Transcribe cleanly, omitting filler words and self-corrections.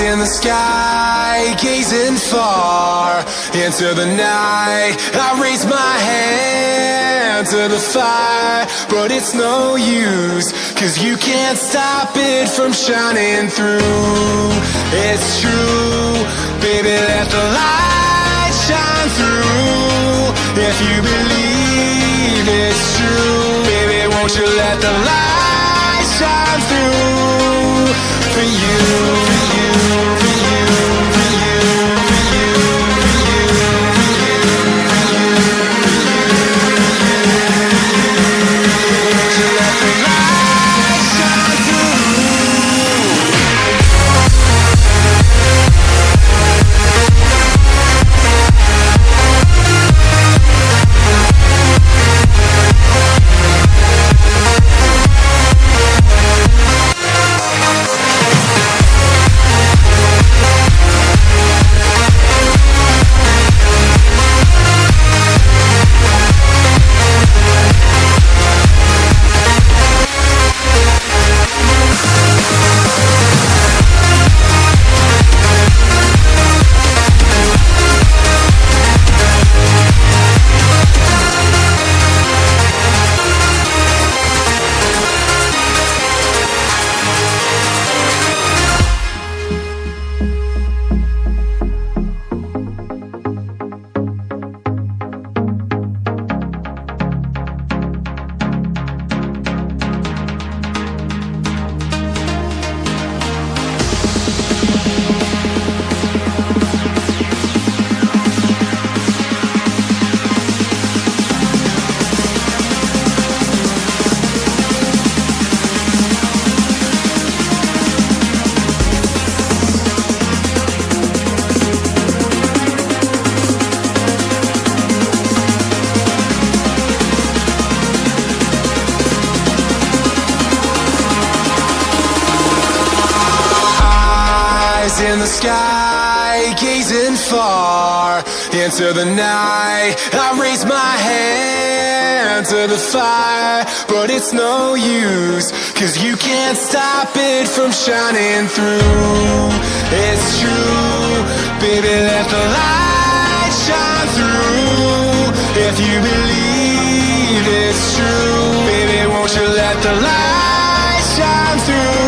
In the sky, gazing far into the night, I raise my hand to the fire, but it's no use, 'cause you can't stop it from shining through. It's true, baby, let the light shine through. If you believe it's true, baby, won't you let the light shine through for you, for you. In the sky, gazing far into the night, I raise my hand to the fire, but it's no use, 'cause you can't stop it from shining through. It's true, baby, let the light shine through. If you believe it's true, baby, won't you let the light shine through.